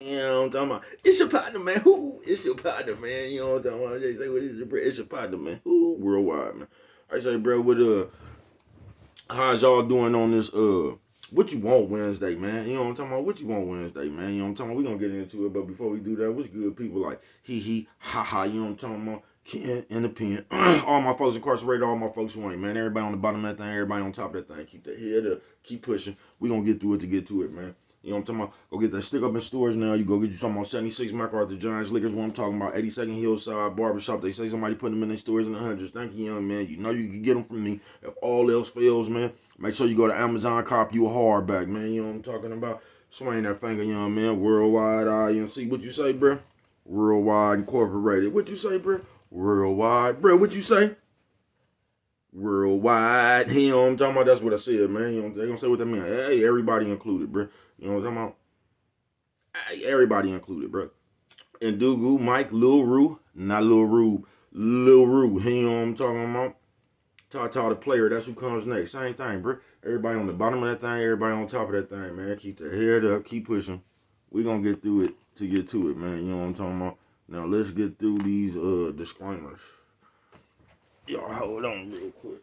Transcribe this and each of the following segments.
You know what I'm talking about? It's your partner, man. Who? It's your partner, man. You know what I'm talking about? They say, what is it, bro? It's your partner, man. Who? Worldwide, man. I say, bro, how's y'all doing on this, what you want Wednesday, man? You know what I'm talking about? What you want Wednesday, man? You know what I'm talking about? We gonna get into it, but before we do that, what's good, people like he, ha ha, you know what I'm talking about? Ken in the pen. All my folks incarcerated, all my folks who ain't, man. Everybody on the bottom of that thing, everybody on top of that thing. Keep the head up, keep pushing. We gonna get through it to get to it, man. You know what I'm talking about? Go get that stick up in stores now. You go get you some on 76 MacArthur Giants Liquors. What I'm talking about, 82nd Hillside Barbershop. They say somebody put them in their stores in the hundreds. Thank you, young man. You know you can get them from me. If all else fails, man, make sure you go to Amazon, cop you a hardback, man. You know what I'm talking about? Swing that finger, young man. Worldwide INC. What you say, bro? Worldwide Incorporated. What you say, bro? Worldwide. Bro, what you say? Worldwide. You know what I'm talking about? That's what I said, man. You know, they gonna say what that mean. Hey, everybody included, bro. You know what I'm talking about? Hey, everybody included, bro. And Dugu, Mike, Lil Rue, not Lil Rue, Lil Rue. You know what I'm talking about? Tata the player, that's who comes next. Same thing, bro. Everybody on the bottom of that thing, everybody on top of that thing, man. Keep the head up, keep pushing. We gonna get through it to get to it, man. You know what I'm talking about? Now let's get through these disclaimers. Y'all hold on real quick.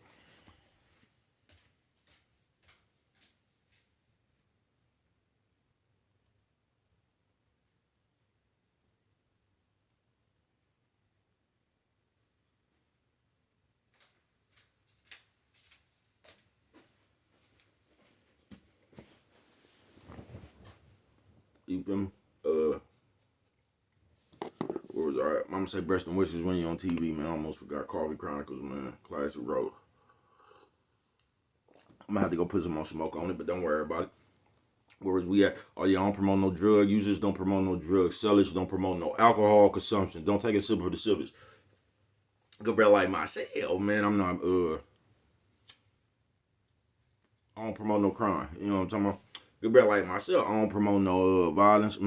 You feel me? What was alright? I'm gonna say breast and wishes when you're on TV, man. I almost forgot Coffee Chronicles, man. Classic road. I'm gonna have to go put some more smoke on it, but don't worry about it. Where was we at? Oh yeah, I don't promote no drug users, don't promote no drug sellers, don't promote no alcohol consumption. Don't take a sip of the civics. Good brother like myself, man. I'm not I don't promote no crime. You know what I'm talking about? Good brother like myself, I don't promote no violence.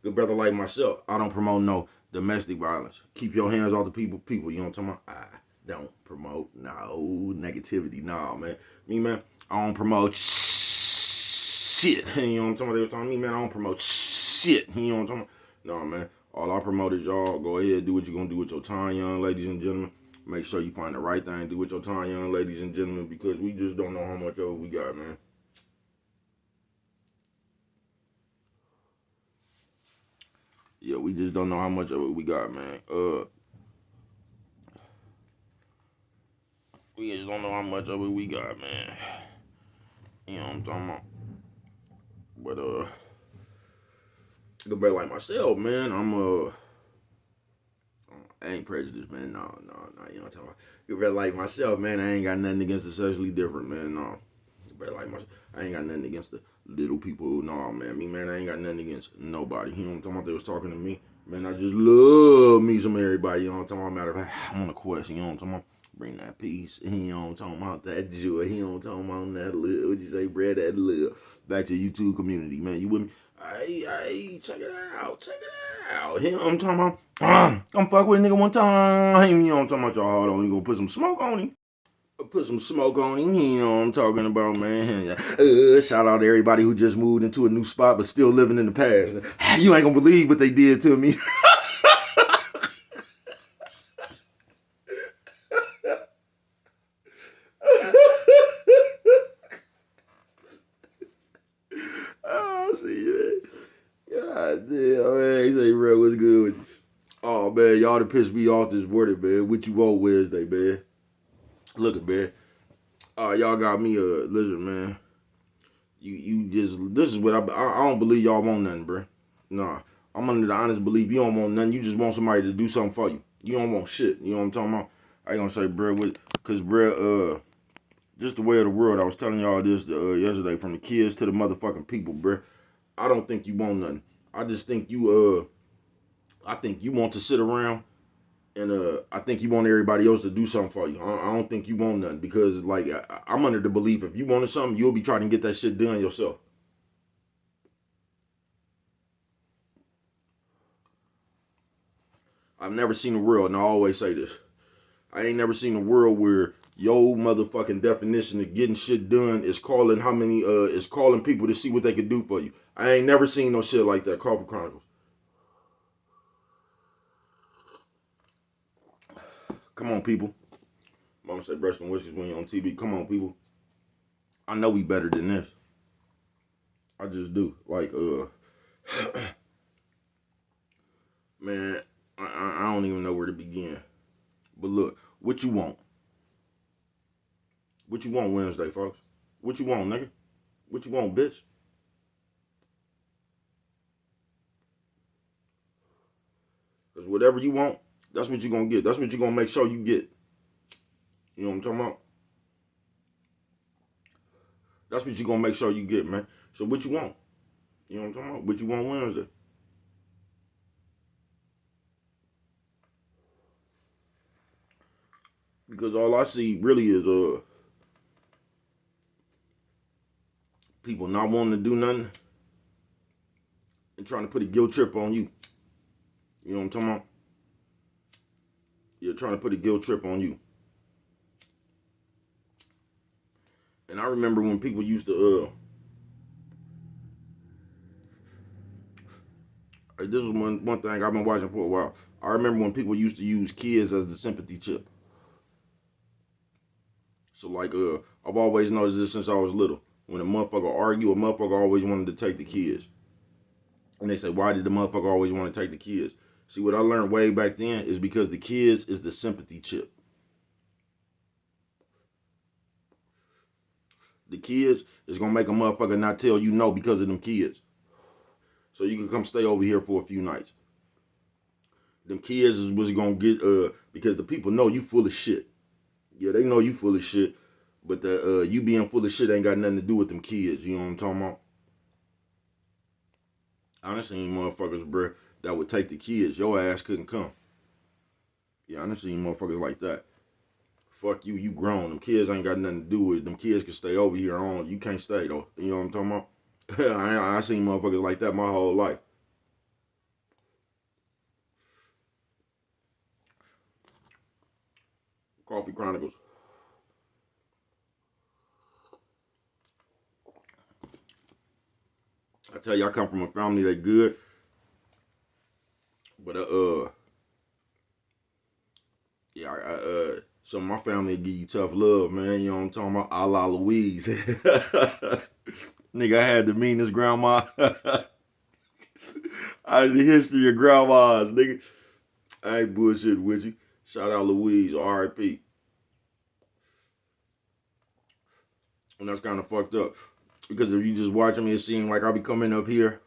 Good brother like myself, I don't promote no domestic violence. Keep your hands off the people. You know what I'm talking about? I don't promote no negativity. Nah, man. Me, man, I don't promote shit. You know what I'm talking about? They was telling me, man, I don't promote shit. You know what I'm talking about? No, man. All I promote is y'all go ahead, do what you're gonna do with your time, young ladies and gentlemen. Make sure you find the right thing to do with your time, young ladies and gentlemen, because we just don't know how much of it we got, man. Yeah, we just don't know how much of it we got, man. We just don't know how much of it we got, man. You know what I'm talking about? But good brother like myself, man. I ain't prejudiced, man. No. You know what I'm talking about? Good brother like myself, man. I ain't got nothing against the sexually different, man. No. Good brother like myself. I ain't got nothing against the little people. No, man. Me, man, I ain't got nothing against nobody. You know what I'm talking about? They was talking to me. Man, I just love me some everybody. You know what I'm talking about? Matter of fact, I'm on a quest. You know what I'm talking about? Bring that peace. You know what I'm talking about? That joy. You know what I'm talking about? That little, what you say, Brad? That little. Back to YouTube community, man. You with me? Hey, check it out. Check it out. You know what I'm talking about? Come fuck with a nigga one time. You know what I'm talking about? Y'all hold on. You gonna put some smoke on him? Put some smoke on him. You know what I'm talking about, man. Shout out to everybody who just moved into a new spot but still living in the past. You ain't gonna believe what they did to me. Oh, see you, man. God damn, man. He say, bro, what's good with you? Oh, man, y'all to piss me off this morning, man. What you want Wednesday, man? Look at, man. Y'all got me a listen, man. You just this is what I don't believe y'all want nothing, bro. Nah, I'm under the honest belief you don't want nothing. You just want somebody to do something for you. You don't want shit. You know what I'm talking about? I ain't gonna say, bro, cause bro, just the way of the world. I was telling y'all this yesterday, from the kids to the motherfucking people, bro. I don't think you want nothing. I just think I think you want to sit around and I think you want everybody else to do something for you. I don't think you want nothing because like I'm under the belief if you wanted something, you'll be trying to get that shit done yourself. I've never seen a world, and I always say this. I ain't never seen a world where your motherfucking definition of getting shit done is calling how many is calling people to see what they can do for you. I ain't never seen no shit like that. Coffee Chronicles. Come on, people. Mama said breast and wishes when you're on TV. Come on, people. I know we better than this. I just do. Like, man, I don't even know where to begin. But look, what you want? What you want Wednesday, folks? What you want, nigga? What you want, bitch? Because whatever you want, that's what you're going to get. That's what you're going to make sure you get. You know what I'm talking about? That's what you're going to make sure you get, man. So what you want? You know what I'm talking about? What you want Wednesday? Because all I see really is people not wanting to do nothing and trying to put a guilt trip on you. You know what I'm talking about? You're trying to put a guilt trip on you. And I remember when people used to this is one thing I've been watching for a while. I remember when people used to use kids as the sympathy chip. So like I've always noticed this since I was little. When a motherfucker argue, a motherfucker always wanted to take the kids. And they say, why did the motherfucker always want to take the kids? See, what I learned way back then is because the kids is the sympathy chip. The kids is gonna make a motherfucker not tell you no because of them kids. So you can come stay over here for a few nights. Them kids is what's gonna get because the people know you full of shit. Yeah, they know you full of shit, but the you being full of shit ain't got nothing to do with them kids. You know what I'm talking about? I done seen motherfuckers, bruh, that would take the kids. Your ass couldn't come. Yeah, I done seen motherfuckers like that. Fuck you, you grown. Them kids ain't got nothing to do with it. Them kids can stay over here on. You can't stay though. You know what I'm talking about? I seen motherfuckers like that my whole life. Coffee Chronicles. I tell you, I come from a family that good, but yeah, some of my family give you tough love, man. You know what I'm talking about? A la Louise. Nigga, I had the meanest grandma out of the history of grandmas, nigga. I ain't bullshitting with you. Shout out Louise, R.I.P. And that's kind of fucked up. Because if you just watching me, it seems like I'll be coming up here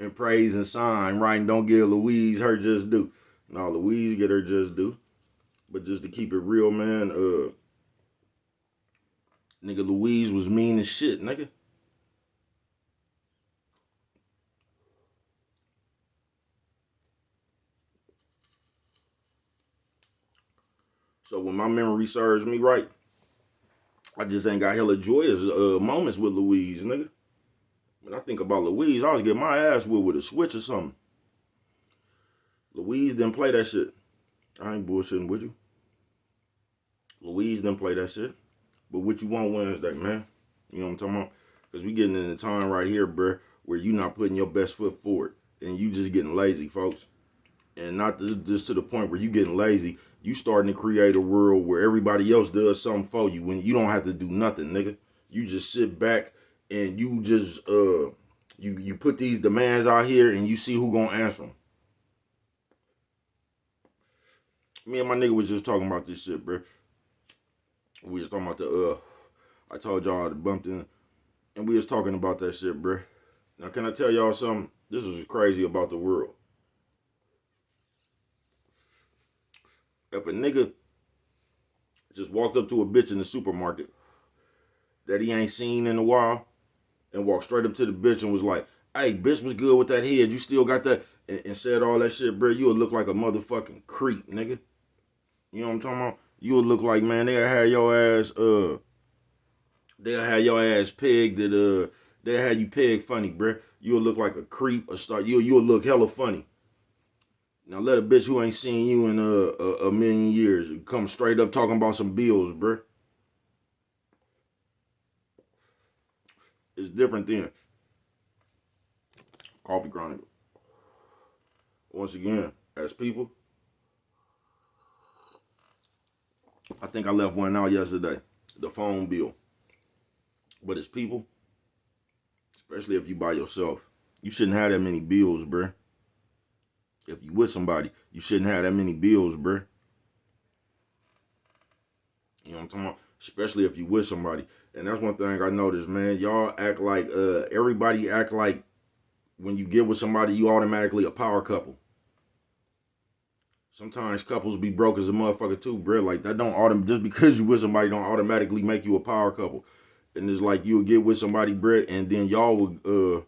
and praise and sign, right? And don't give Louise her just due. No, Louise get her just due. But just to keep it real, man, nigga, Louise was mean as shit, nigga. So when my memory serves me right, I just ain't got hella joyous moments with Louise, nigga. When I think about Louise, I was getting my ass whipped with a switch or something. Louise didn't play that shit. I ain't bullshitting with you. Louise didn't play that shit. But what you want Wednesday, man? You know what I'm talking about? Because we getting in the time right here, bruh, where you not putting your best foot forward. And you just getting lazy, folks. And not just to the point where you getting lazy. You starting to create a world where everybody else does something for you when you don't have to do nothing, nigga. You just sit back and you just you put these demands out here and you see who gonna answer them. Me and my nigga was just talking about this shit, bro. We was talking about the I told y'all I bumped in, and we was talking about that shit, bro. Now can I tell y'all something? This is crazy about the world. If a nigga just walked up to a bitch in the supermarket that he ain't seen in a while and walked straight up to the bitch and was like, hey, bitch, was good with that head. You still got that? And said all that shit, bro. You would look like a motherfucking creep, nigga. You know what I'm talking about? You would look like, man, they'll have your ass, they'll have your ass pegged at, they'll have you pegged funny, bro. You'll look like a creep, you'll look hella funny. Now let a bitch who ain't seen you in a million years come straight up talking about some bills, bro. It's different then. Coffee Chronicle. Once again, as people, I think I left one out yesterday. The phone bill. But it's people, especially if you by yourself, you shouldn't have that many bills, bruh. If you with somebody, you shouldn't have that many bills, bruh. You know what I'm talking about? Especially if you with somebody. And that's one thing I noticed, man. Y'all act like, everybody act like when you get with somebody, you automatically a power couple. Sometimes couples be broke as a motherfucker too, bruh. Like that don't just because you with somebody don't automatically make you a power couple. And it's like you'll get with somebody, bruh, and then y'all would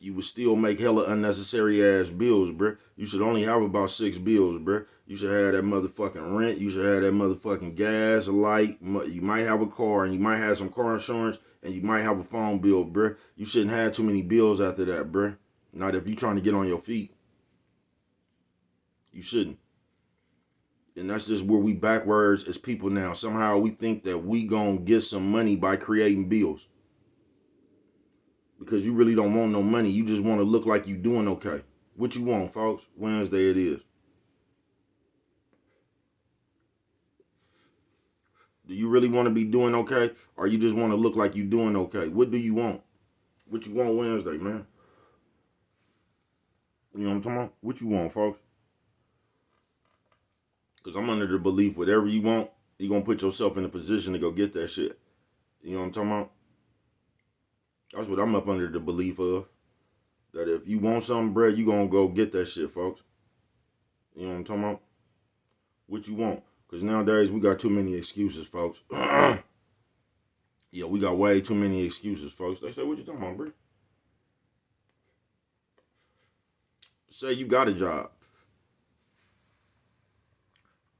you would still make hella unnecessary ass bills, bruh. You should only have about 6 bills, bruh. You should have that motherfucking rent. You should have that motherfucking gas, a light. You might have a car, and you might have some car insurance, and you might have a phone bill, bruh. You shouldn't have too many bills after that, bruh. Not if you're trying to get on your feet. You shouldn't. And that's just where we backwards as people now. Somehow we think that we gonna get some money by creating bills. Because you really don't want no money. You just want to look like you doing okay. What you want, folks? Wednesday it is. Do you really want to be doing okay? Or you just want to look like you doing okay? What do you want? What you want Wednesday, man? You know what I'm talking about? What you want, folks? Because I'm under the belief whatever you want, you're going to put yourself in a position to go get that shit. You know what I'm talking about? That's what I'm up under the belief of. That if you want something, bruh, you going to go get that shit, folks. You know what I'm talking about? What you want. Because nowadays, we got too many excuses, folks. Yeah, we got way too many excuses, folks. They say, what you talking about, bruh? Say you got a job.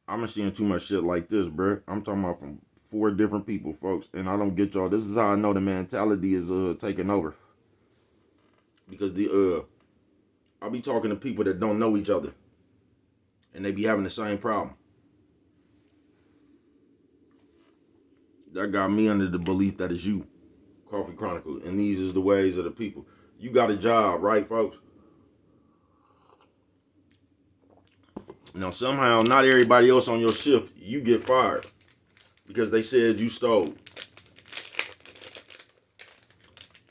I'm seeing too much shit like this, bruh. I'm talking about from 4 different people, folks. And I don't get y'all. This is how I know the mentality is taking over. Because I'll be talking to people that don't know each other. And they be having the same problem. That got me under the belief that it's you, Coffee Chronicles. And these is the ways of the people. You got a job, right, folks? Now, somehow, not everybody else on your shift, you get fired. Because they said you stole.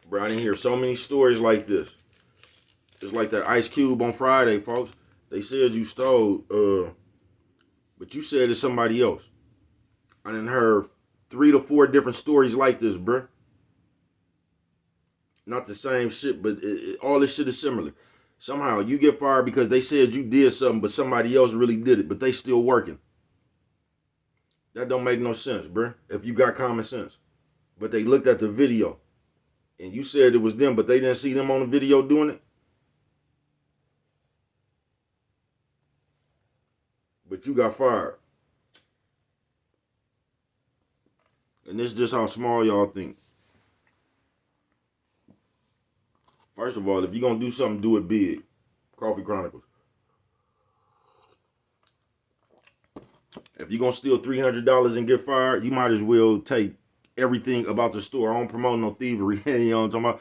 Bro, I didn't hear so many stories like this. It's like that Ice Cube on Friday, folks. They said you stole, but you said it's somebody else. I done heard 3 to 4 different stories like this, bruh. Not the same shit, but all this shit is similar. Somehow you get fired because they said you did something, but somebody else really did it, but they still working. That don't make no sense, bruh, if you got common sense. But they looked at the video, and you said it was them, but they didn't see them on the video doing it. But you got fired. And this is just how small y'all think. First of all, if you're going to do something, do it big. Coffee Chronicles. If you're going to steal $300 and get fired, you might as well take everything about the store. I don't promote no thievery. You know what I'm talking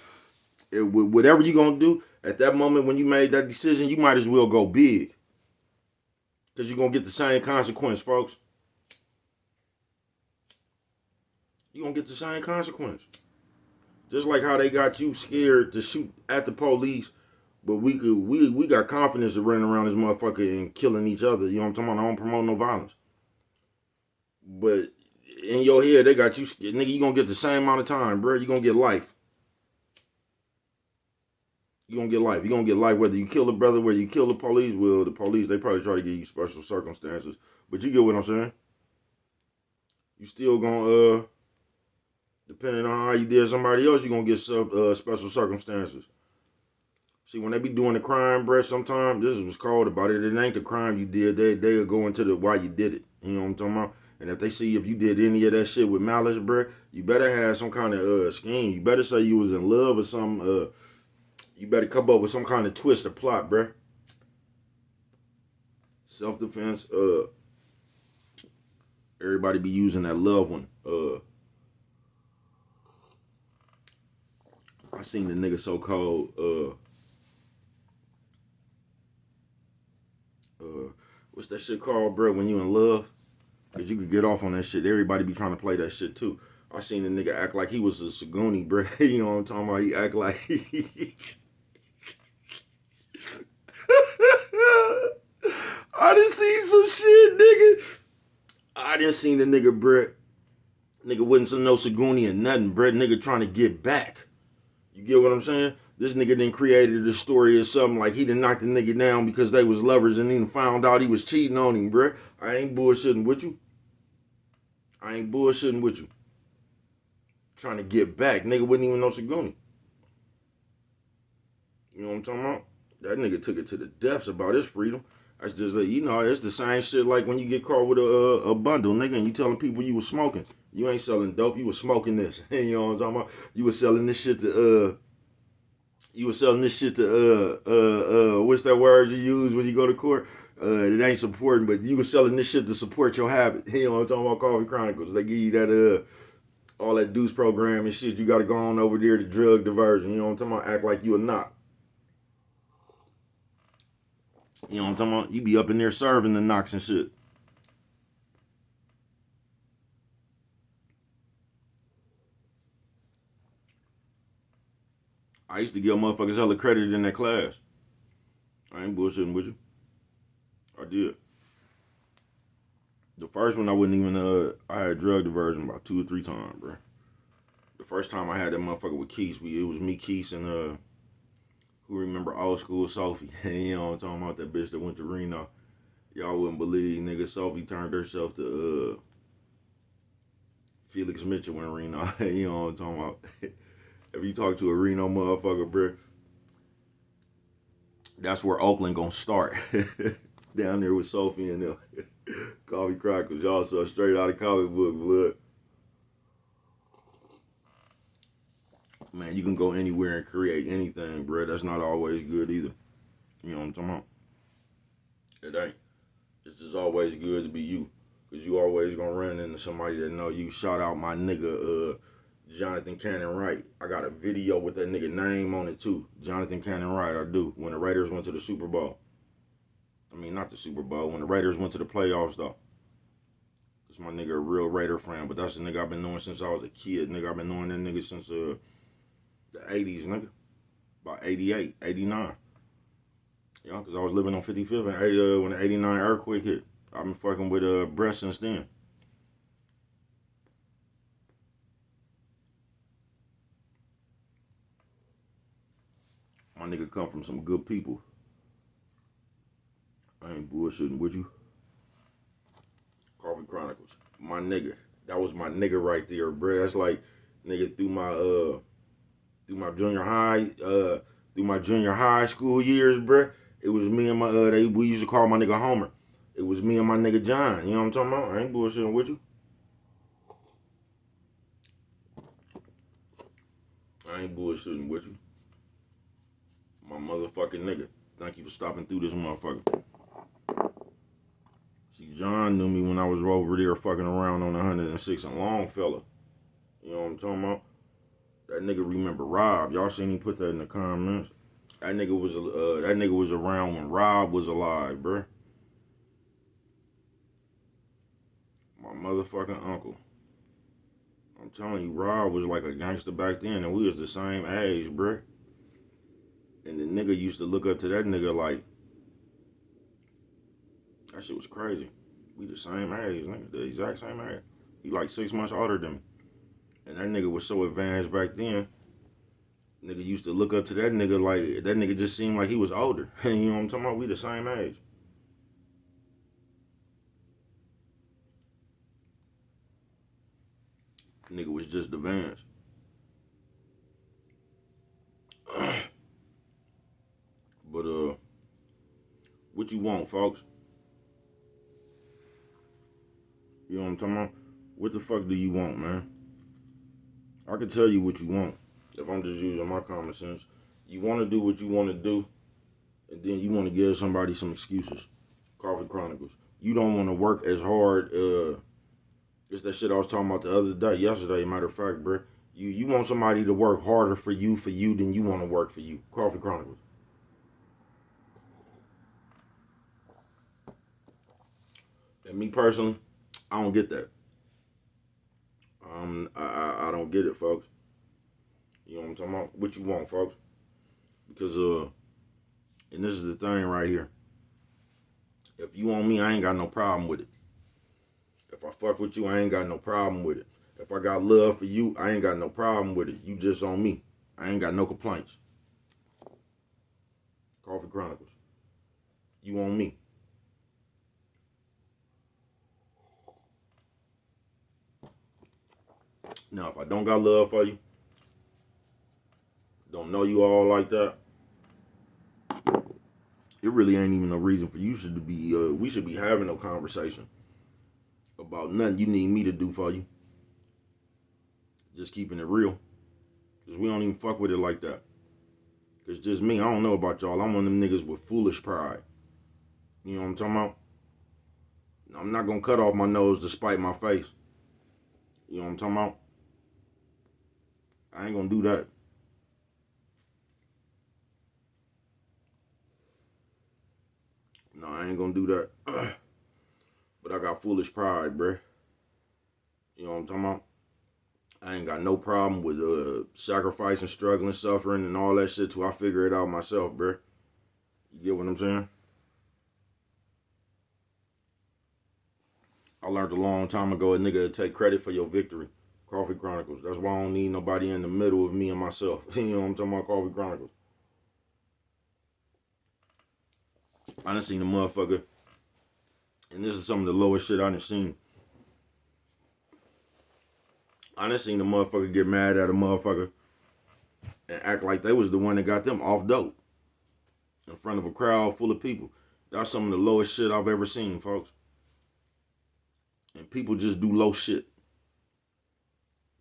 about? Whatever you're going to do, at that moment when you made that decision, you might as well go big. Because you're going to get the same consequence, folks. You're going to get the same consequence. Just like how they got you scared to shoot at the police, but we got confidence to run around this motherfucker and killing each other. You know what I'm talking about? I don't promote no violence. But in your head, they got you scared. Nigga, you gonna get the same amount of time, bro. You gonna get life. You gonna get life. You gonna get life whether you kill a brother, whether you kill the police. Well, the police, they probably try to give you special circumstances. But you get what I'm saying? You still gonna, depending on how you did somebody else, you gonna get special circumstances. See, when they be doing the crime, bruh, sometimes, this is what's called about it. It ain't the crime you did. They'll go into the why you did it. You know what I'm talking about? And if they see if you did any of that shit with malice, bruh, you better have some kind of scheme. You better say you was in love or something. You better come up with some kind of twist or plot, bruh. Self-defense, everybody be using that love one. I seen the nigga so-called, what's that shit called, bro? When you in love, Cause you could get off on that shit. Everybody be trying to play that shit too. I seen a nigga act like he was a Saguni, bro. You know what I'm talking about? He act like I done seen some shit, nigga. I done seen the nigga, bro. Nigga wasn't no Saguni or nothing, bro. Nigga trying to get back. You get what I'm saying? This nigga then created a story or something like he done knocked the nigga down because they was lovers and then found out he was cheating on him, bro. I ain't bullshitting with you. I ain't bullshitting with you. Trying to get back. Nigga wasn't even no Saguni. You know what I'm talking about? That nigga took it to the depths about his freedom. That's just like, you know, it's the same shit like when you get caught with a bundle, nigga, and you telling people you was smoking. You ain't selling dope, you was smoking this. You know what I'm talking about? You was selling this shit to what's that word you use when you go to court? It ain't supporting, but you was selling this shit to support your habit. You know what I'm talking about? Coffee Chronicles. They give you that all that deuce program and shit. You gotta go on over there to drug diversion. You know what I'm talking about? Act like you a knock. You know what I'm talking about? You be up in there serving the knocks and shit. I used to give motherfuckers hella credit in that class. I ain't bullshitting with you. I did. The first one I wouldn't even I had drug diversion about 2 or 3 times, bro. The first time I had that motherfucker with Keith, it was me, Keith, and who remember old school Sophie? You know what I'm talking about? That bitch that went to Reno. Y'all wouldn't believe, nigga. Sophie turned herself to Felix Mitchell in Reno. You know what I'm talking about? If you talk to a Reno motherfucker, bro, that's where Oakland gonna start. Down there with Sophie and them. Coffee Crackers, y'all so straight out of comic book blood. Man, you can go anywhere and create anything, bro. That's not always good either. You know what I'm talking about? It ain't. It's just always good to be you. Cause you always gonna run into somebody that know you. Shout out my nigga, Jonathan Cannon Wright. I got a video with that nigga name on it too. Jonathan Cannon Wright, I do. When the Raiders went to the Super Bowl. I mean, not the Super Bowl. When the Raiders went to the playoffs, though. Cause my nigga a real Raider fan. But that's the nigga I've been knowing since I was a kid. Nigga, I've been knowing that nigga since the 80s, nigga. About 88, 89. You know, cause I was living on 55th and when the 89 earthquake hit. I've been fucking with Brett since then. My nigga come from some good people. I ain't bullshitting with you. Coffee Chronicles. My nigga. That was my nigga right there, bro. That's like nigga through my junior high school years, bro. It was me and we used to call my nigga Homer. It was me and my nigga John. You know what I'm talking about? I ain't bullshitting with you. I ain't bullshitting with you. My motherfucking nigga. Thank you for stopping through this motherfucker. See, John knew me when I was over there fucking around on 106 and Longfellow. You know what I'm talking about? That nigga remember Rob. Y'all seen him put that in the comments. That nigga was around when Rob was alive, bruh. My motherfucking uncle. I'm telling you, Rob was like a gangster back then, and we was the same age, bruh. And the nigga used to look up to that nigga like, that shit was crazy. We the same age, nigga, the exact same age. He like 6 months older than me. And that nigga was so advanced back then. Nigga used to look up to that nigga like, that nigga just seemed like he was older. You know what I'm talking about? We the same age. Nigga was just advanced. But what you want, folks? You know what I'm talking about? What the fuck do you want, man? I can tell you what you want. If I'm just using my common sense. You want to do what you want to do, and then you want to give somebody some excuses. Coffee Chronicles. You don't want to work as hard. It's that shit I was talking about the other day, yesterday, matter of fact, bro. You want somebody to work harder for you than you want to work for you. Coffee Chronicles. And me personally, I don't get that. I don't get it, folks. You know what I'm talking about? What you want, folks? Because and this is the thing right here. If you want me, I ain't got no problem with it. If I fuck with you, I ain't got no problem with it. If I got love for you, I ain't got no problem with it. You just on me. I ain't got no complaints. Coffee Chronicles. You on me. Now, if I don't got love for you, don't know you all like that, it really ain't even no reason for you should be. We should be having no conversation about nothing you need me to do for you. Just keeping it real, cause we don't even fuck with it like that. Cause just me, I don't know about y'all. I'm one of them niggas with foolish pride. You know what I'm talking about? I'm not gonna cut off my nose to spite my face. You know what I'm talking about? I ain't gonna do that. No, I ain't gonna do that. But I got foolish pride, bruh. You know what I'm talking about? I ain't got no problem with sacrificing, struggling, suffering, and all that shit till I figure it out myself, bruh. You get what I'm saying? I learned a long time ago a nigga to take credit for your victory. Coffee Chronicles. That's why I don't need nobody in the middle of me and myself. You know what I'm talking about? Coffee Chronicles. I done seen a motherfucker, and this is some of the lowest shit I done seen. I done seen a motherfucker get mad at a motherfucker and act like they was the one that got them off dope in front of a crowd full of people. That's some of the lowest shit I've ever seen, folks. And people just do low shit.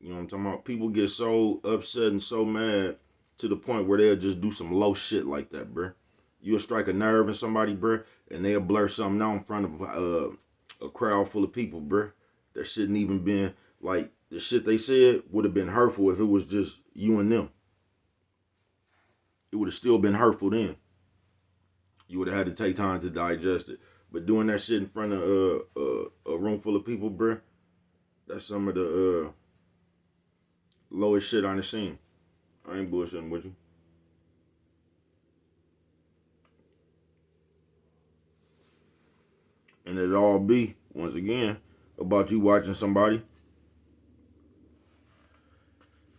You know what I'm talking about? People get so upset and so mad to the point where they'll just do some low shit like that, bruh. You'll strike a nerve in somebody, bruh, and they'll blur something out in front of a crowd full of people, bruh. That shouldn't even been, like, the shit they said would have been hurtful if it was just you and them. It would have still been hurtful then. You would have had to take time to digest it. But doing that shit in front of a room full of people, bruh, that's some of the lowest shit I done seen. I ain't bullshitting with you. And it all be, once again, about you watching somebody.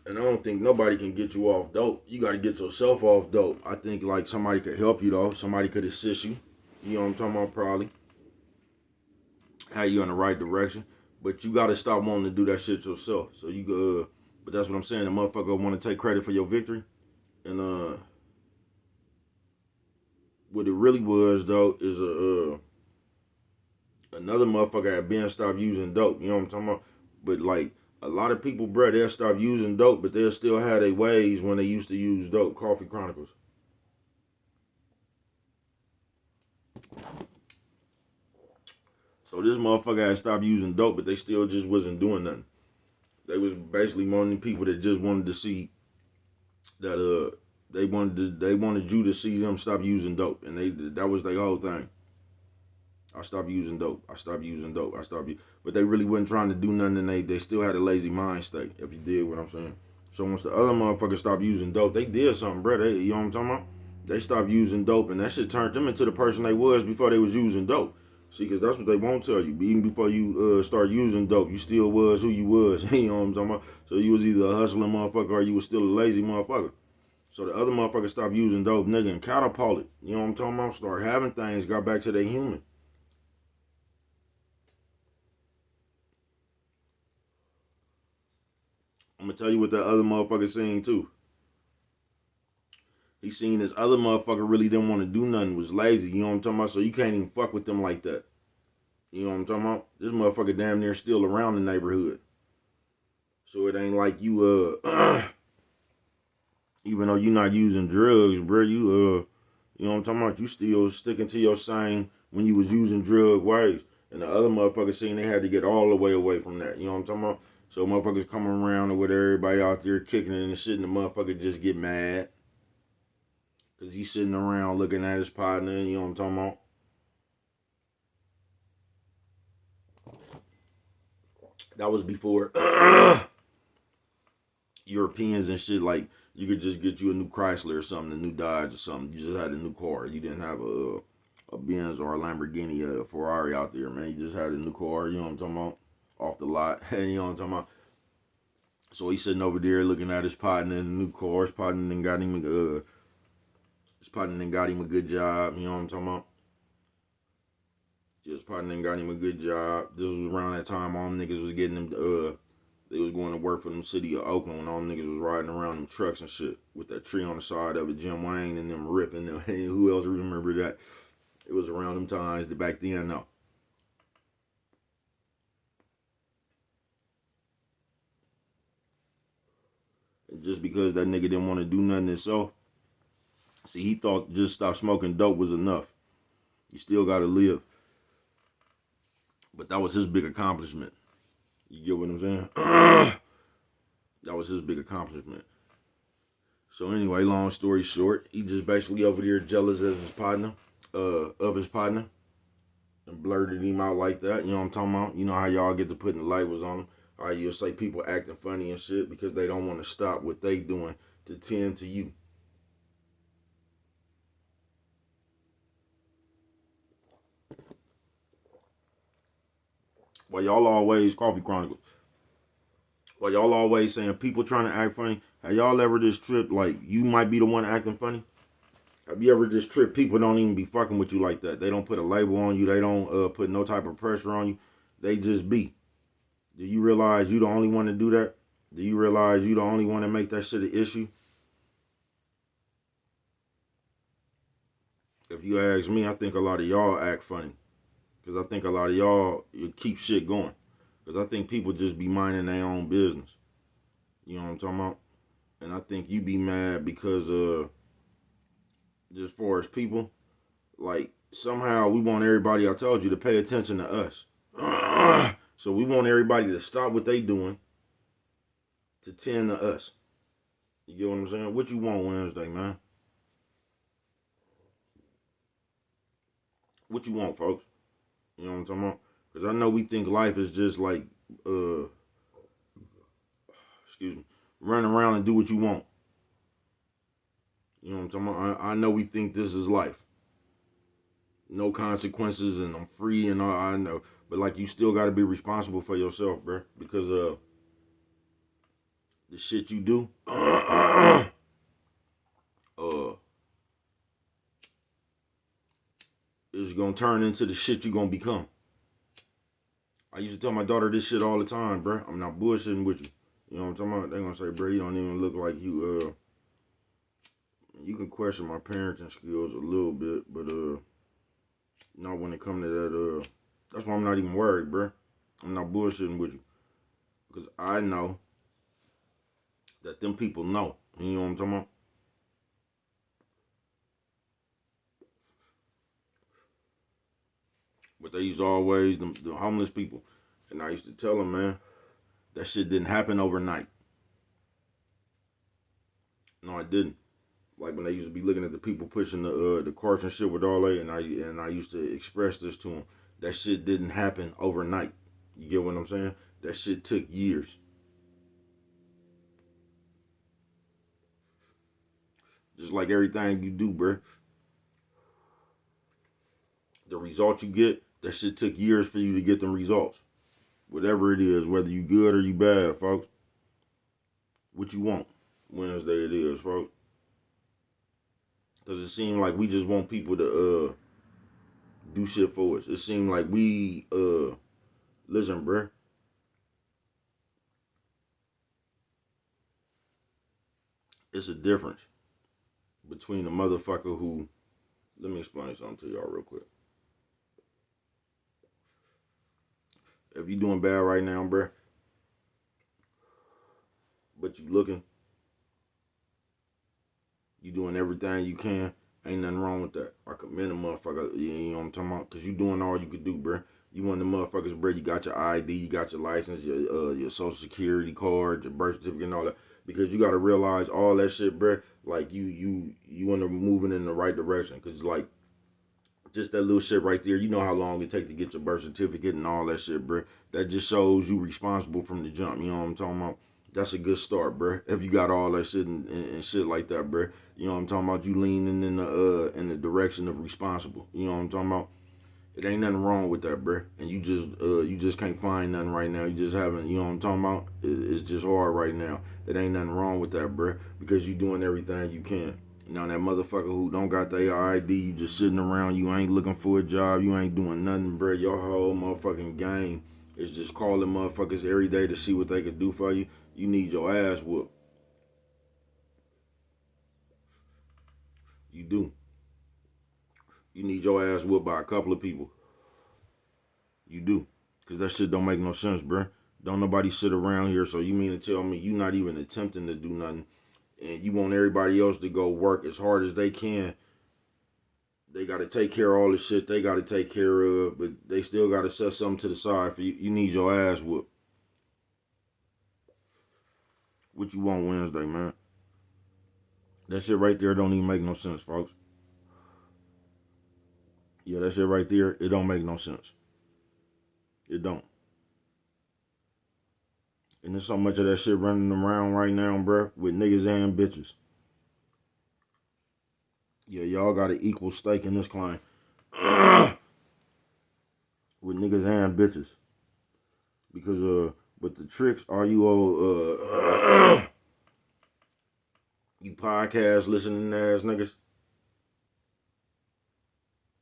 And I don't think nobody can get you off dope. You got to get yourself off dope. I think like somebody could help you though. Somebody could assist you. You know what I'm talking about? Probably. Have you in the right direction. But you got to stop wanting to do that shit yourself. So you go, but that's what I'm saying. The motherfucker want to take credit for your victory. And what it really was though is another motherfucker had been stopped using dope. You know what I'm talking about? But like a lot of people, bruh, they'll stop using dope, but they'll still have their ways when they used to use dope. Coffee Chronicles. So this motherfucker had stopped using dope, but they still just wasn't doing nothing. They was basically one of the people that just wanted to see that they wanted you to see them stop using dope, and that was their whole thing. I stopped using dope. I stopped using dope. But they really wasn't trying to do nothing, and they still had a lazy mind state, if you did what I'm saying. So once the other motherfuckers stopped using dope, they did something, bro. You know what I'm talking about? They stopped using dope, and that shit turned them into the person they was before they was using dope. See, because that's what they won't tell you. Even before you start using dope, you still was who you was. You know what I'm talking about? So you was either a hustling motherfucker or you was still a lazy motherfucker. So the other motherfuckers stopped using dope, nigga, and catapulted. You know what I'm talking about? Start having things, got back to their human. I'm gonna tell you what that other motherfucker seen too. He seen this other motherfucker really didn't want to do nothing, was lazy. You know what I'm talking about? So you can't even fuck with them like that. You know what I'm talking about? This motherfucker damn near still around the neighborhood. So it ain't like you even though you not using drugs, bro, you know what I'm talking about? You still sticking to your same when you was using drug ways. And the other motherfuckers seen they had to get all the way away from that. You know what I'm talking about? So motherfuckers coming around with everybody out there kicking it and shit, and the motherfucker just get mad. Cause he's sitting around looking at his partner, you know what I'm talking about? That was before Europeans and shit. Like you could just get you a new Chrysler or something, a new Dodge or something. You just had a new car. You didn't have a Benz or a Lamborghini or a Ferrari out there, man. You just had a new car. You know what I'm talking about? Off the lot. You know what I'm talking about? So he's sitting over there looking at his partner in the new car. His partner then got him a good job. You know what I'm talking about? His partner then got him a good job. This was around that time all them niggas was getting them. They was going to work for them city of Oakland when all them niggas was riding around them trucks and shit with that tree on the side of it. Jim Wayne and them ripping them. Hey, who else remember that? It was around them times. Back then, no. And just because that nigga didn't want to do nothing himself, see, he thought just stop smoking dope was enough. You still got to live. But that was his big accomplishment. You get what I'm saying? That was his big accomplishment. So anyway, long story short, he just basically over there jealous of his partner, and blurted him out like that. You know what I'm talking about? You know how y'all get to putting the labels on them. How you'll say people acting funny and shit because they don't want to stop what they doing to tend to you. While y'all always Coffee Chronicles. While y'all always saying people trying to act funny, have y'all ever just tripped like you might be the one acting funny? Have you ever just tripped people don't even be fucking with you like that? They don't put a label on you. They don't put no type of pressure on you. They just be. Do you realize you the only one to do that? Do you realize you the only one to make that shit an issue? If you ask me, I think a lot of y'all act funny. Because I think a lot of y'all you keep shit going. Because I think people just be minding their own business. You know what I'm talking about? And I think you be mad because just for as people, like somehow we want everybody, I told you, to pay attention to us. So we want everybody to stop what they doing to tend to us. You get what I'm saying? What you want Wednesday, man? What you want, folks? You know what I'm talking about? Because I know we think life is just like, excuse me, run around and do what you want. You know what I'm talking about? I know we think this is life. No consequences and I'm free and all, I know. But like you still got to be responsible for yourself, bro. Because the shit you do, is going to turn into the shit you going to become. I used to tell my daughter this shit all the time, bro. I'm not bullshitting with you. You know what I'm talking about? They're going to say, bro, you don't even look like you, you can question my parenting skills a little bit, but, not when it comes to that, that's why I'm not even worried, bro. I'm not bullshitting with you. Because I know that them people know. You know what I'm talking about? But they used to always, the homeless people. And I used to tell them, man, that shit didn't happen overnight. No, it didn't. Like when they used to be looking at the people pushing the carts and shit with all that, and I used to express this to them. That shit didn't happen overnight. You get what I'm saying? That shit took years. Just like everything you do, bro. The results you get, that shit took years for you to get them results. Whatever it is, whether you good or you bad, folks. What you want? Wednesday it is, folks. Cause it seemed like we just want people to do shit for us. It seemed like we listen, bruh. It's a difference between a motherfucker who, let me explain something to y'all real quick. If you doing bad right now, bruh, but you looking, you doing everything you can, ain't nothing wrong with that. I commend a motherfucker, you know what I'm talking about? Cause you doing all you could do, bruh. You one of the motherfuckers, bruh, you got your ID, you got your license, your social security card, your birth certificate and all that. Because you gotta realize all that shit, bruh, like you moving in the right direction. Cause like, Just that little shit right there. You know how long it take to get your birth certificate and all that shit, bro. That just shows you responsible from the jump. You know what I'm talking about? That's a good start, bro. If you got all that shit and shit like that, bro. You know what I'm talking about? You leaning in the direction of responsible. You know what I'm talking about? It ain't nothing wrong with that, bro. And you just can't find nothing right now. You just haven't, you know what I'm talking about? It's just hard right now. It ain't nothing wrong with that, bro, because you doing everything you can. Now that motherfucker who don't got their ID, you just sitting around, you ain't looking for a job, you ain't doing nothing, bro. Your whole motherfucking game is just calling motherfuckers every day to see what they could do for you. You need your ass whooped. You do. You need your ass whooped by a couple of people. You do. Because that shit don't make no sense, bruh. Don't nobody sit around here, so you mean to tell me you not even attempting to do nothing and you want everybody else to go work as hard as they can. They got to take care of all the shit they got to take care of, but they still got to set something to the side for you. You need your ass whooped. What you want Wednesday, man? That shit right there don't even make no sense, folks. Yeah, that shit right there, it don't make no sense. It don't. And there's so much of that shit running around right now, bruh, with niggas and bitches. Yeah, y'all got an equal stake in this claim. With niggas and bitches. Because, but the tricks are you you podcast listening ass niggas.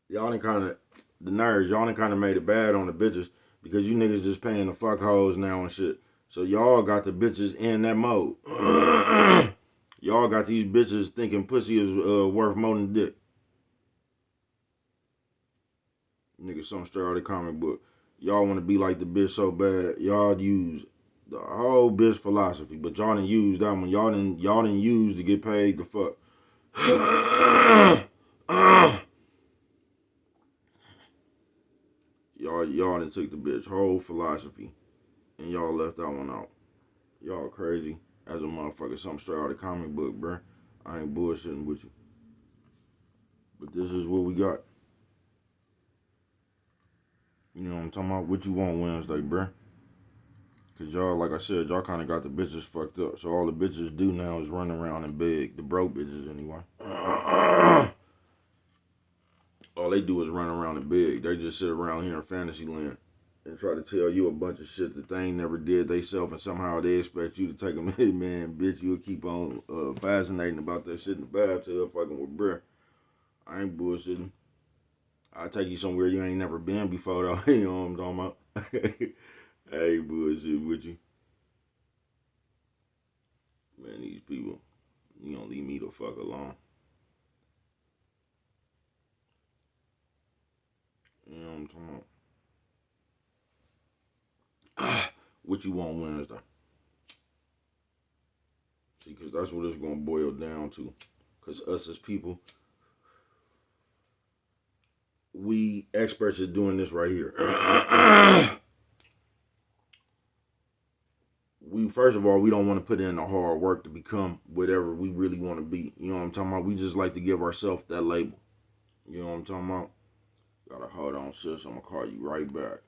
Y'all done kinda, the nerds, y'all done kinda made it bad on the bitches. Because you niggas just paying the fuck hoes now and shit. So y'all got the bitches in that mode. Y'all got these bitches thinking pussy is worth more than dick. Nigga, some straight out of the comic book. Y'all want to be like the bitch so bad. Y'all use the whole bitch philosophy, but y'all didn't use that one. Y'all didn't use to get paid to fuck. y'all done took the bitch whole philosophy, and y'all left that one out. Y'all crazy as a motherfucker. Something straight out of the comic book, bruh. I ain't bullshitting with you. But this is what we got. You know what I'm talking about? What you want Wednesday, bruh? Cause y'all, like I said, y'all kind of got the bitches fucked up. So all the bitches do now is run around and beg. The broke bitches, anyway. All they do is run around and beg. They just sit around here in fantasy land and try to tell you a bunch of shit that they ain't never did they self, and somehow they expect you to take them. Hey, man, bitch, you'll keep on fascinating about that shit in the bathtub fucking with bruh. I ain't bullshitting. I'll take you somewhere you ain't never been before, though. You know what I'm talking about? I ain't bullshit with you. Man, these people, you gonna leave me the fuck alone. You know what I'm talking about? What you want Wednesday? See, because that's what it's gonna boil down to. Because us as people, we experts at doing this right here. We first of all, we don't want to put in the hard work to become whatever we really want to be. You know what I'm talking about? We just like to give ourselves that label. You know what I'm talking about? Gotta hold on, sis. I'm gonna call you right back.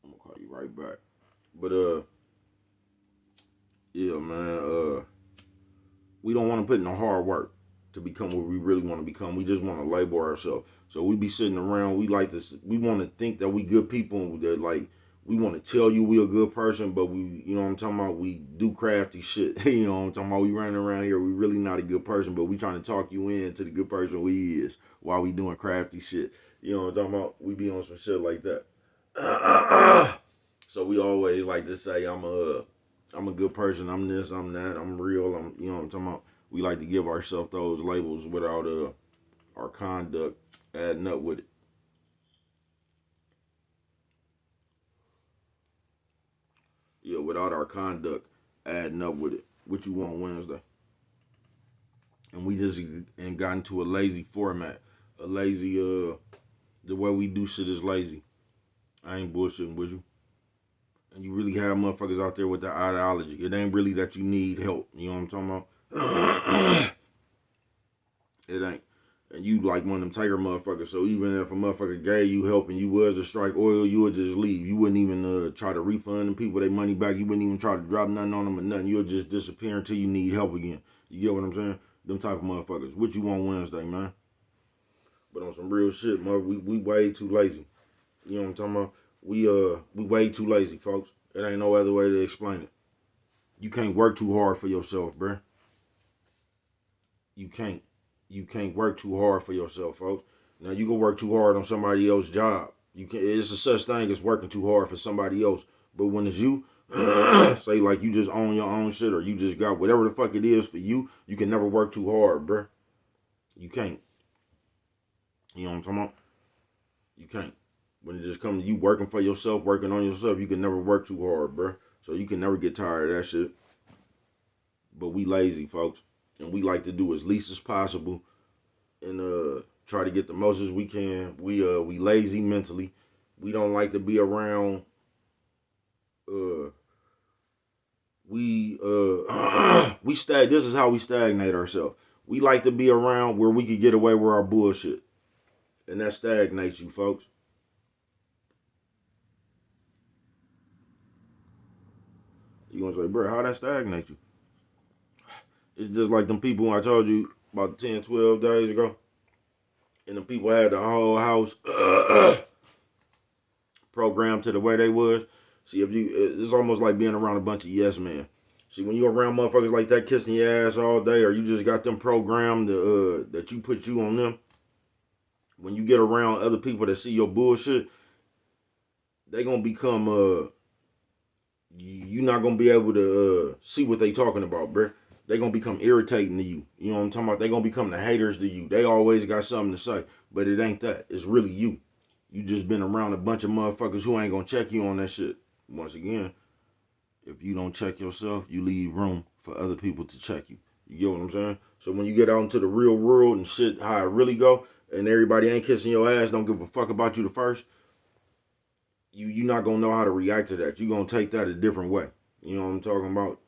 I'm gonna call you right back. But yeah, man. We don't want to put in the hard work to become what we really want to become. We just want to label ourselves. So we be sitting around. We like to. We want to think that we good people. That like we want to tell you we a good person, but we, you know what I'm talking about. We do crafty shit. You know what I'm talking about. We running around here. We really not a good person, but we trying to talk you into the good person we is while we doing crafty shit. You know what I'm talking about. We be on some shit like that. So we always like to say I'm a good person. I'm this. I'm that. I'm real. You know what I'm talking about. We like to give ourselves those labels without our conduct adding up with it. Yeah, without our conduct adding up with it. What you want Wednesday? And we just and got into a lazy format. A lazy the way we do shit is lazy. I ain't bullshitting with you. And you really have motherfuckers out there with that ideology. It ain't really that you need help. You know what I'm talking about? It ain't. and you like one of them tiger motherfuckers. So even if a motherfucker gave you help and you was to strike oil, you would just leave. You wouldn't even try to refund them people their money back. You wouldn't even try to drop nothing on them or nothing. You'll just disappear until you need help again. You get what I'm saying? Them type of motherfuckers. What you want Wednesday, man? But on some real shit, we way too lazy. You know what I'm talking about? We way too lazy, folks. It ain't no other way to explain it. You can't work too hard for yourself, bruh. You can't. You can't work too hard for yourself, folks. Now you can work too hard on somebody else's job. You can. It's a such thing as working too hard for somebody else. But when it's you, say like you just own your own shit or you just got whatever the fuck it is for you, you can never work too hard, bruh. You can't. You know what I'm talking about? You can't. When it just comes to you working for yourself, working on yourself, you can never work too hard, bruh. So you can never get tired of that shit. But we lazy, folks. And we like to do as least as possible and try to get the most as we can. We lazy mentally. We don't like to be around we this is how we stagnate ourselves. We like to be around where we can get away with our bullshit. And that stagnates you, folks. You gonna say, bro, how that stagnate you? It's just like them people I told you about 10, 12 days ago. And the people had the whole house programmed to the way they was. See, if you, it's almost like being around a bunch of yes men. See, when you around motherfuckers like that kissing your ass all day, or you just got them programmed that you put you on them. When you get around other people that see your bullshit, they gonna become you're not gonna be able to see what they talking about, bruh. They gonna become irritating to you. You know what I'm talking about? They gonna become the haters to you. They always got something to say, but it ain't that. It's really you. You just been around a bunch of motherfuckers who ain't gonna check you on that shit. Once again, if you don't check yourself, you leave room for other people to check you. You get what I'm saying? So when you get out into the real world and shit, how it really go, and everybody ain't kissing your ass, don't give a fuck about you the first, you're not gonna know how to react to that. You're gonna take that a different way. You know what I'm talking about?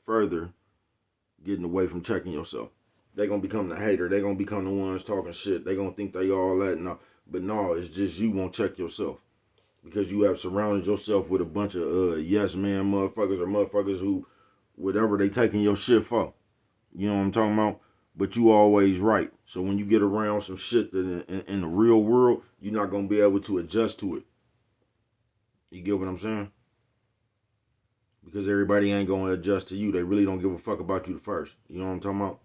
Further getting away from checking yourself. They gonna become the hater. They gonna become the ones talking shit. They gonna think they all that. No, but no, it's just you won't check yourself because you have surrounded yourself with a bunch of yes man motherfuckers or motherfuckers who whatever they taking your shit for. You know what I'm talking about? But you always right. So when you get around some shit that in the real world, you're not gonna be able to adjust to it. You get what I'm saying? Because everybody ain't gonna adjust to you. They really don't give a fuck about you the first. You know what I'm talking about?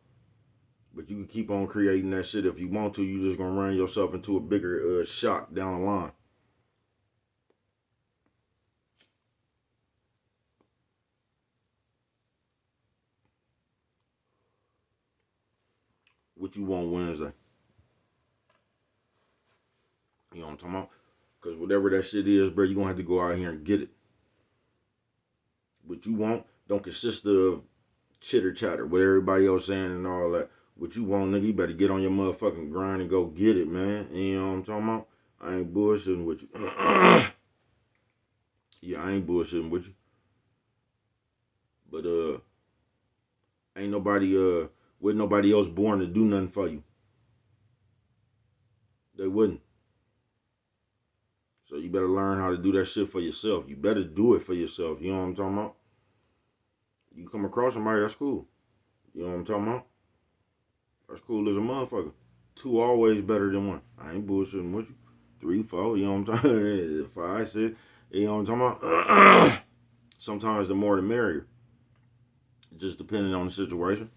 But you can keep on creating that shit if you want to. You just gonna run yourself into a bigger shock down the line. What you want Wednesday? You know what I'm talking about? Because whatever that shit is, bro, you gonna have to go out here and get it. What you want don't consist of chitter chatter, what everybody else saying and all that. What you want, nigga, you better get on your motherfucking grind and go get it, man. You know what I'm talking about? I ain't bullshitting with you. Yeah, I ain't bullshitting with you. But ain't nobody with nobody else born to do nothing for you. They wouldn't. So you better learn how to do that shit for yourself. You better do it for yourself. You know what I'm talking about? You come across somebody, that's cool. You know what I'm talking about? That's cool as a motherfucker. Two always better than one. I ain't bullshitting with you. 3, 4, you know what I'm talking about? 5, 6, you know what I'm talking about? Sometimes the more the merrier. Just depending on the situation.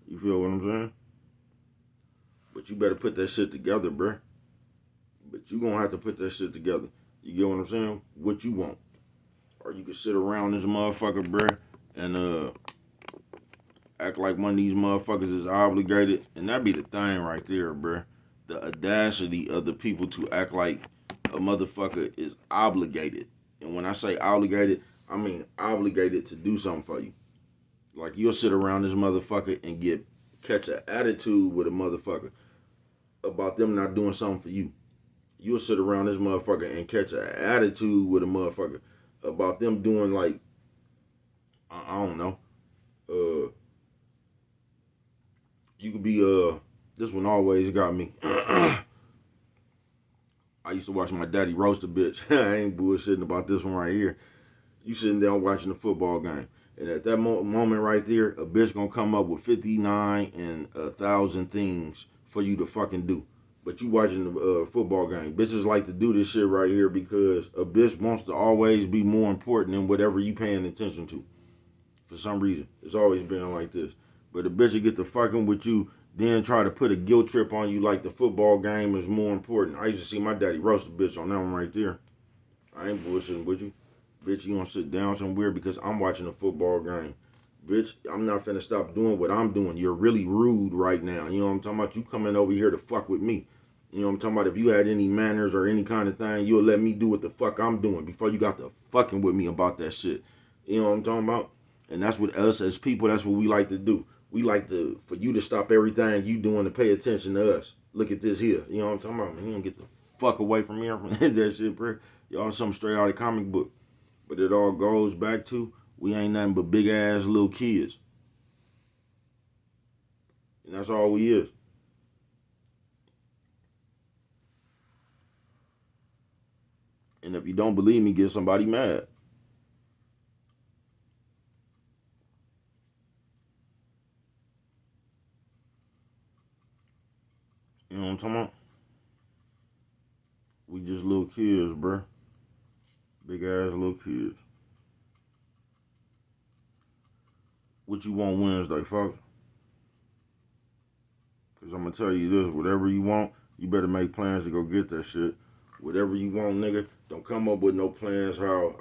You feel what I'm saying? But you better put that shit together, bruh. But you gonna have to put that shit together. You get what I'm saying? What you want. Or you can sit around this motherfucker, bruh, and act like one of these motherfuckers is obligated. And that be the thing right there, bruh. The audacity of the people to act like a motherfucker is obligated. And when I say obligated, I mean obligated to do something for you. Like you'll sit around this motherfucker and catch an attitude with a motherfucker about them not doing something for you. You'll sit around this motherfucker and catch an attitude with a motherfucker about them doing like I don't know. You could be This one always got me. I used to watch my daddy roast a bitch. I ain't bullshitting about this one right here. You sitting down watching the football game. And at that moment right there, a bitch gonna come up with 59 and 1,000 things for you to fucking do. But you watching the football game. Bitches like to do this shit right here because a bitch wants to always be more important than whatever you paying attention to. For some reason. It's always been like this. But a bitch will get to fucking with you, then try to put a guilt trip on you like the football game is more important. I used to see my daddy roast a bitch on that one right there. I ain't bullshitting with you. Bitch, you gonna sit down somewhere because I'm watching a football game. Bitch, I'm not finna stop doing what I'm doing. You're really rude right now. You know what I'm talking about? You coming over here to fuck with me. You know what I'm talking about? If you had any manners or any kind of thing, you'll let me do what the fuck I'm doing before you got to fucking with me about that shit. You know what I'm talking about? And that's what us as people, that's what we like to do. We like for you to stop everything you doing to pay attention to us. Look at this here. You know what I'm talking about? Man, you don't get the fuck away from here. That shit, bro. Y'all something straight out of comic book. But it all goes back to we ain't nothing but big ass little kids. And that's all we is. And if you don't believe me, get somebody mad. You know what I'm talking about? We just little kids, bruh. Big ass little kids. What you want Wednesday, fuck? Because I'm going to tell you this. Whatever you want, you better make plans to go get that shit. Whatever you want, nigga, don't come up with no plans how,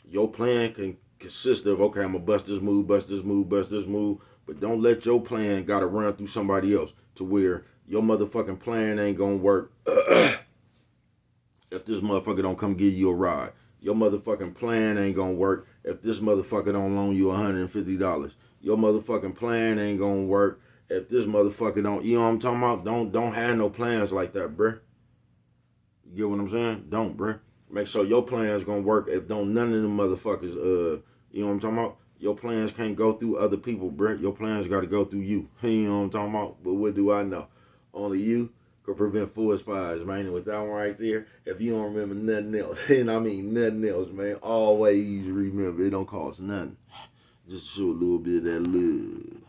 your plan can consist of, okay, I'm going to bust this move, bust this move, bust this move. But don't let your plan got to run through somebody else to where your motherfucking plan ain't going to work if this motherfucker don't come give you a ride. Your motherfucking plan ain't gonna work if this motherfucker don't loan you $150. Your motherfucking plan ain't gonna work if this motherfucker don't, you know what I'm talking about? Don't have no plans like that, bruh. You get what I'm saying? Don't, bruh. Make sure your plans gonna work if don't none of them motherfuckers, you know what I'm talking about? Your plans can't go through other people, bruh. Your plans gotta go through you. You know what I'm talking about? But what do I know? Only you could prevent forest fires, man. And with that one right there, if you don't remember nothing else, and I mean nothing else, man, always remember it don't cost nothing. Just show a little bit of that love.